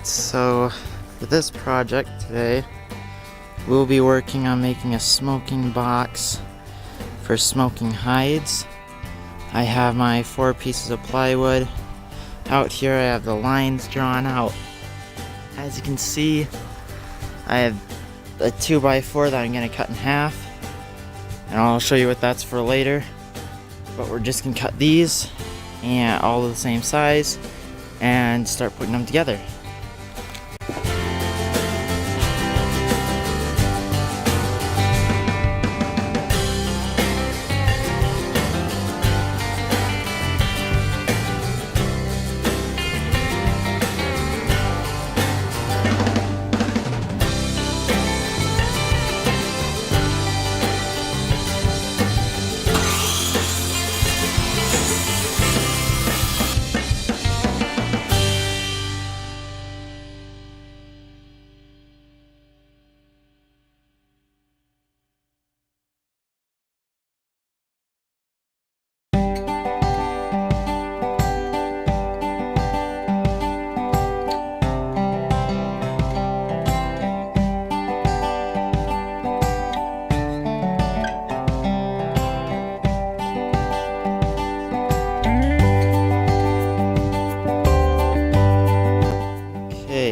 Alright, so for this project today, we'll be working on making a smoking box for smoking hides. I have my 4 pieces of plywood. Out here I have the lines drawn out. As you can see, I have a 2x4 that I'm going to cut in half, and I'll show you what that's for later. But we're just going to cut these and all the same size and start putting them together.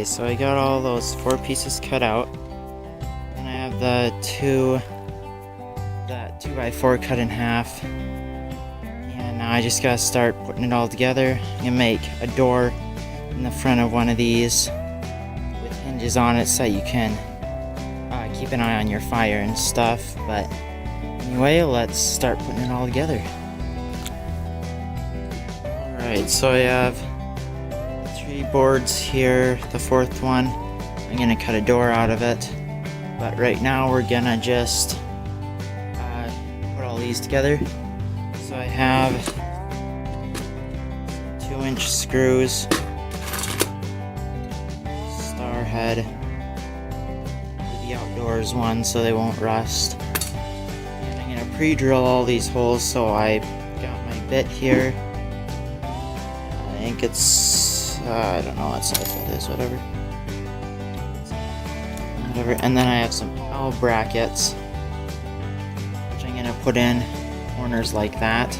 So I got all those 4 pieces cut out, and I have that 2x4 cut in half, and now I just gotta start putting it all together and make a door in the front of one of these with hinges on it so that you can keep an eye on your fire and stuff. But anyway, let's start putting it all together. Alright, so I have 3 boards here. The 4th one, I'm gonna cut a door out of it, but right now we're gonna just put all these together. So I have 2-inch screws, star head, the outdoors one so they won't rust, and I'm gonna pre-drill all these holes. So I got my bit here. I think it's I don't know what size that is, whatever. And then I have some L brackets, which I'm going to put in corners like that,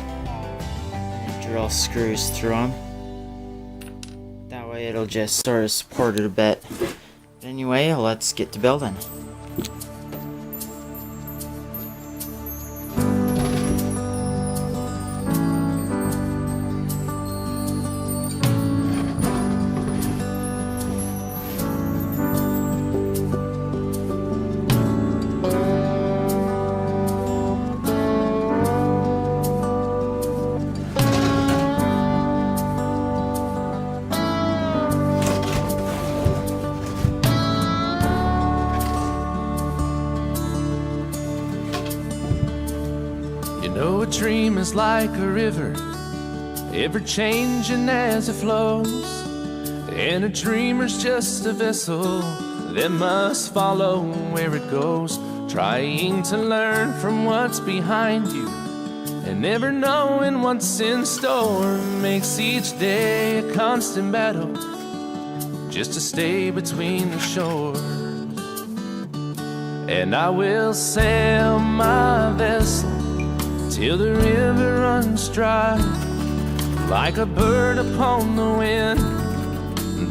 and drill screws through them. That way it'll just sort of support it a bit. But anyway, let's get to building. You know, a dream is like a river, ever changing as it flows. And a dreamer's just a vessel that must follow where it goes, trying to learn from what's behind you and never knowing what's in store. Makes each day a constant battle just to stay between the shores. And I will sail my vessel till the river runs dry, like a bird upon the wind.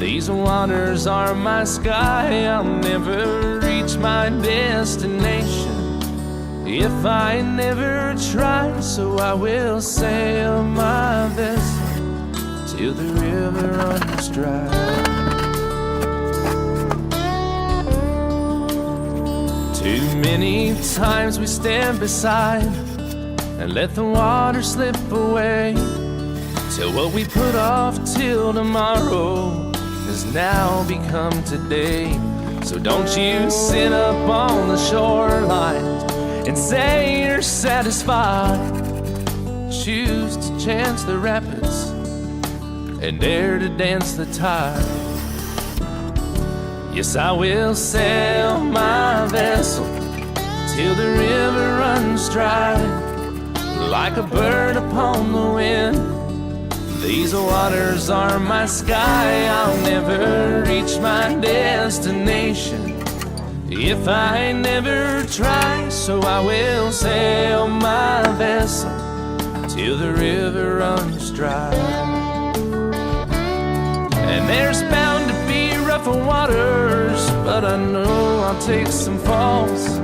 These waters are my sky. I'll never reach my destination if I never try. So I will sail my vessel till the river runs dry. Too many times we stand beside and let the water slip away, till what we put off till tomorrow has now become today. So don't you sit up on the shoreline and say you're satisfied. Choose to chance the rapids and dare to dance the tide. Yes, I will sail my vessel till the river runs dry, like a bird upon the wind. These waters are my sky. I'll never reach my destination if I never try. So I will sail my vessel till the river runs dry. And there's bound to be rougher waters, but I know I'll take some falls.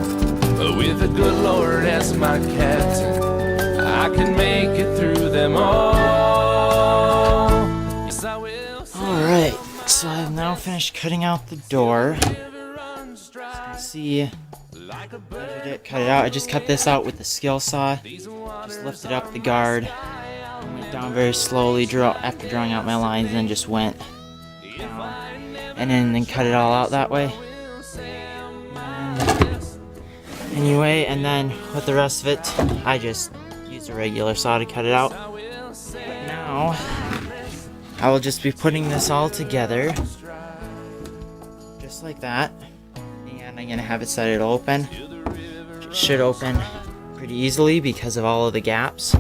But with the good Lord as my captain, I can make it through them all. Yes, I will. Alright, so I've now finished cutting out the door. As you can see, cut it out. I just cut this out with the skill saw. Just lifted up the guard, went down very slowly after drawing out my lines, and then just went down, and then cut it all out that way. Anyway, and then with the rest of it, I just used a regular saw to cut it out. But now, I will just be putting this all together, just like that, and I'm gonna have it set it open. It should open pretty easily because of all of the gaps.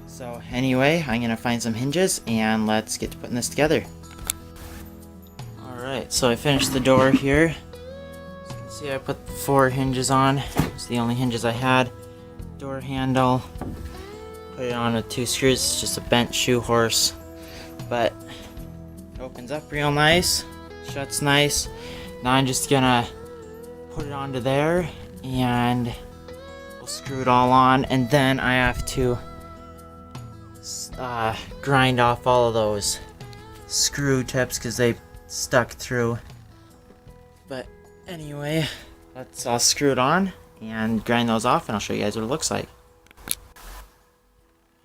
So anyway, I'm gonna find some hinges and let's get to putting this together. Alright, so I finished the door here. See, I put 4 hinges on. It's the only hinges I had. Door handle. Put it on with 2 screws. It's just a bent shoe horse. But it opens up real nice. Shuts nice. Now I'm just gonna put it onto there and we'll screw it all on. And then I have to grind off all of those screw tips because they stuck through. But anyway, let's screw it on and grind those off, and I'll show you guys what it looks like.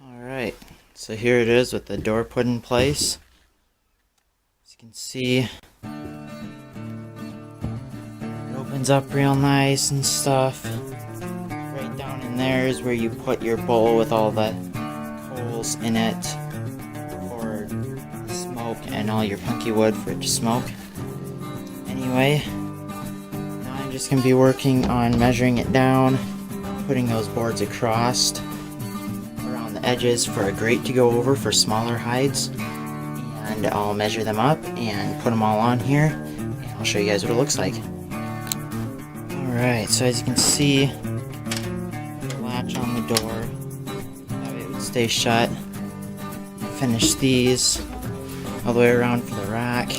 Alright, so here it is with the door put in place. As you can see, it opens up real nice and stuff. Right down in there is where you put your bowl with all the holes in it for smoke and all your punky wood for it to smoke. Anyway, I'm just going to be working on measuring it down, putting those boards across around the edges for a grate to go over for smaller hides, and I'll measure them up and put them all on here, and I'll show you guys what it looks like. Alright, so as you can see, the latch on the door, that way it would stay shut. Finish these all the way around for the rack,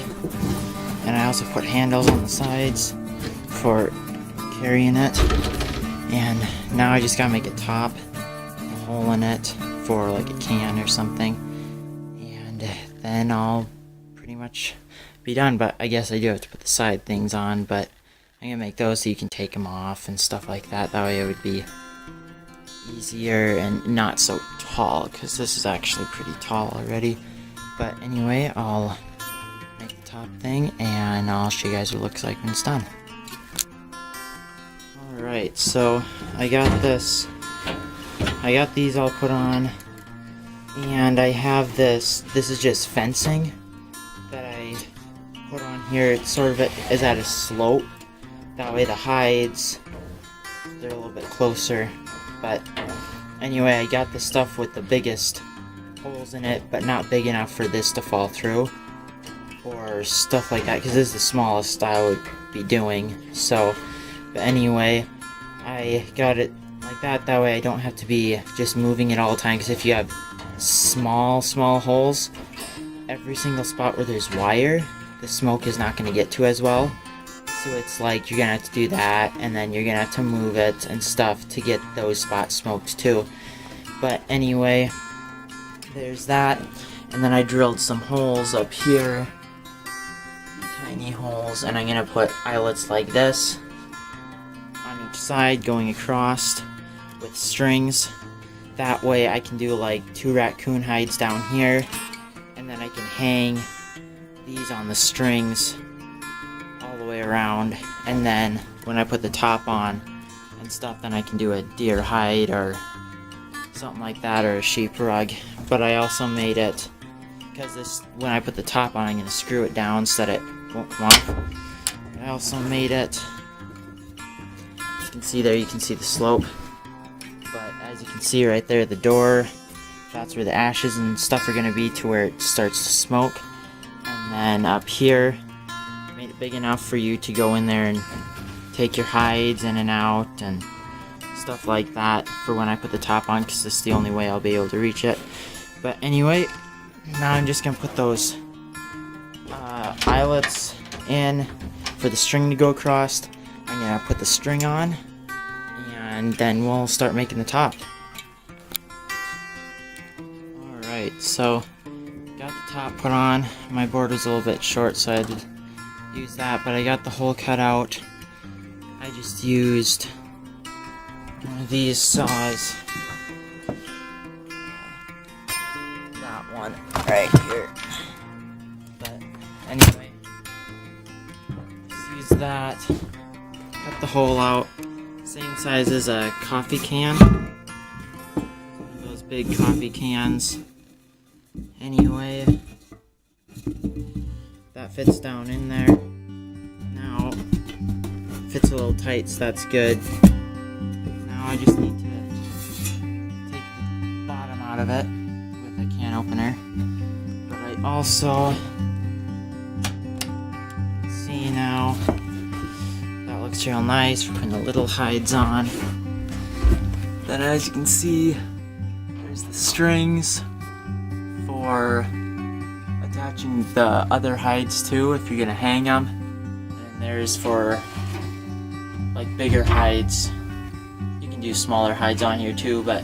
and I also put handles on the sides for carrying it. And now I just gotta make a top, a hole in it for like a can or something, and then I'll pretty much be done. But I guess I do have to put the side things on, but I'm gonna make those so you can take them off and stuff like that. That way it would be easier and not so tall, because this is actually pretty tall already. But anyway, I'll make the top thing and I'll show you guys what it looks like when it's done. Alright, so I got these all put on, and I have this is just fencing that I put on here. It's sort of is at a slope, that way the hides, they're a little bit closer. But anyway, I got the stuff with the biggest holes in it, but not big enough for this to fall through or stuff like that, because this is the smallest I would be doing. So but anyway, I got it like that way I don't have to be just moving it all the time, because if you have small holes, every single spot where there's wire, the smoke is not going to get to as well. So it's like you're going to have to do that, and then you're going to have to move it and stuff to get those spots smoked too. But anyway, there's that. And then I drilled some holes up here, tiny holes, and I'm going to put eyelets like this on each side going across with strings. That way I can do like 2 raccoon hides down here, and then I can hang these on the strings all the way around, and then when I put the top on and stuff, then I can do a deer hide or something like that, or a sheep rug. But I also made it, because this, when I put the top on, I'm going to screw it down so that it won't come off. But I also made it, as you can see there, you can see the slope. But as you can see right there, the door that's where the ashes and stuff are gonna be, to where it starts to smoke. And then up here, made it big enough for you to go in there and take your hides in and out and stuff like that for when I put the top on, because this is the only way I'll be able to reach it. But anyway, now I'm just gonna put those eyelets in for the string to go across. I'm gonna put the string on, and then we'll start making the top. Alright, so got the top put on. My board was a little bit short, so I had to use that, but I got the hole cut out. I just used one of these saws. That one right here. But anyway, just use that. Cut the hole out. Same size as a coffee can. Those big coffee cans. Anyway, that fits down in there. Now, fits a little tight, so that's good. Now I just need to take the bottom out of it with a can opener. But I also see now that looks real nice for putting the little hides on. Then as you can see, there's the strings for attaching the other hides to if you're gonna hang them. And there's for like bigger hides. You can do smaller hides on here too, but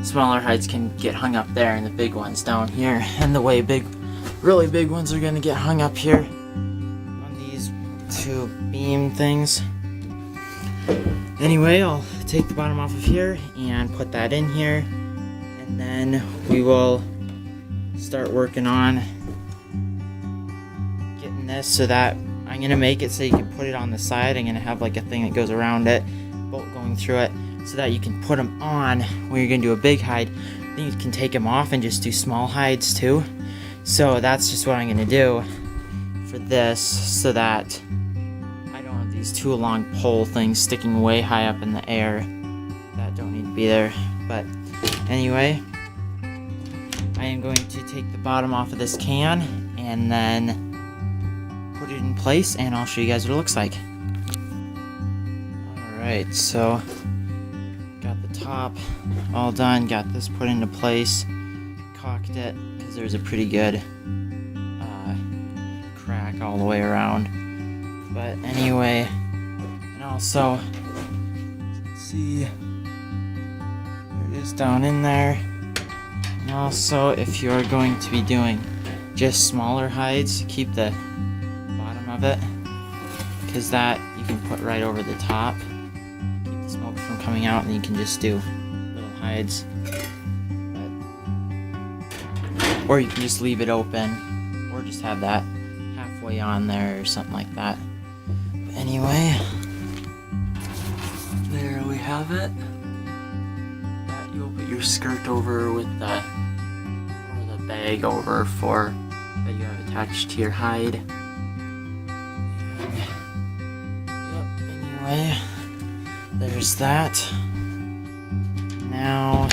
smaller hides can get hung up there and the big ones down here. And the way really big ones are gonna get hung up here on these two beam things. Anyway, I'll take the bottom off of here and put that in here, and then we will start working on getting this so that I'm gonna make it so you can put it on the side. I'm gonna have like a thing that goes around it, bolt going through it, so that you can put them on when you're gonna do a big hide. Then you can take them off and just do small hides too. So that's just what I'm gonna do for this, so that I don't have these two long pole things sticking way high up in the air that don't need to be there. But anyway, I am going to take the bottom off of this can and then put it in place, and I'll show you guys what it looks like. Alright, so got the top all done, got this put into place, caulked it because there's a pretty good crack all the way around. But anyway, and also, see, there it is down in there. And also, if you're going to be doing just smaller hides, keep the bottom of it, because that you can put right over the top, keep the smoke from coming out, and you can just do little hides. Or you can just leave it open, or just have that halfway on there or something like that. But anyway, there we have it. That you'll put your skirt over with the bag over for that you have attached to your hide. Anyway, there's that. Now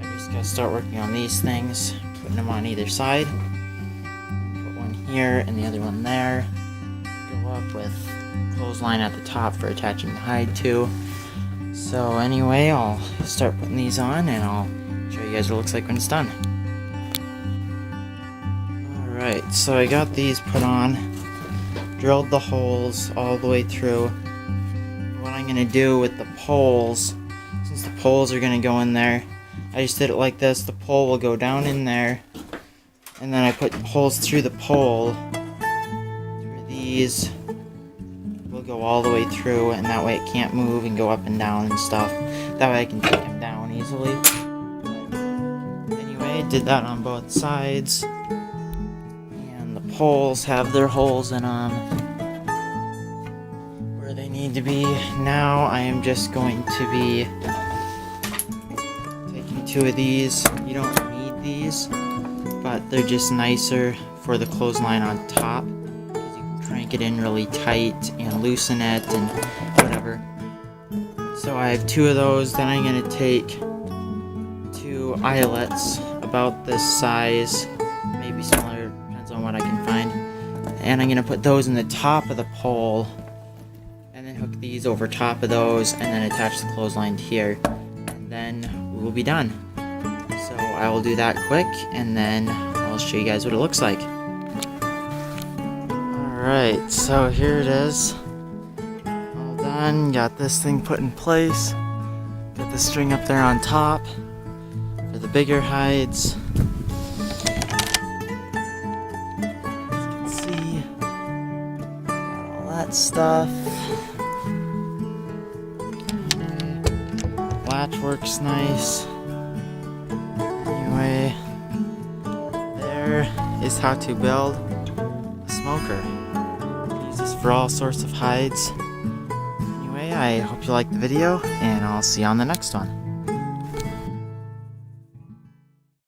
I just gotta start working on these things, putting them on either side. Put one here and the other one there. Go up with clothesline at the top for attaching the hide to. So anyway, I'll start putting these on and I'll show you guys what it looks like when it's done. Alright, so I got these put on, drilled the holes all the way through. What I'm going to do with the poles, since the poles are going to go in there, I just did it like this. The pole will go down in there, and then I put holes through the pole. These will go all the way through, and that way it can't move and go up and down and stuff. That way I can take them down easily. But anyway, I did that on both sides. Poles have their holes in them where they need to be. Now I am just going to be taking two of these. You don't need these, but they're just nicer for the clothesline on top, because you can crank it in really tight and loosen it and whatever. So I have two of those. Then I'm going to take two 2 eyelets about this size, maybe smaller, depends on what I can find. And I'm going to put those in the top of the pole, and then hook these over top of those, and then attach the clothesline here. And then we will be done. So I will do that quick, and then I'll show you guys what it looks like. Alright, so here it is. All done. Got this thing put in place. Got the string up there on top for the bigger hides. As you can see, all that stuff. Latch works nice. Anyway, there is how to build a smoker. Use this for all sorts of hides. Anyway, I hope you liked the video, and I'll see you on the next one.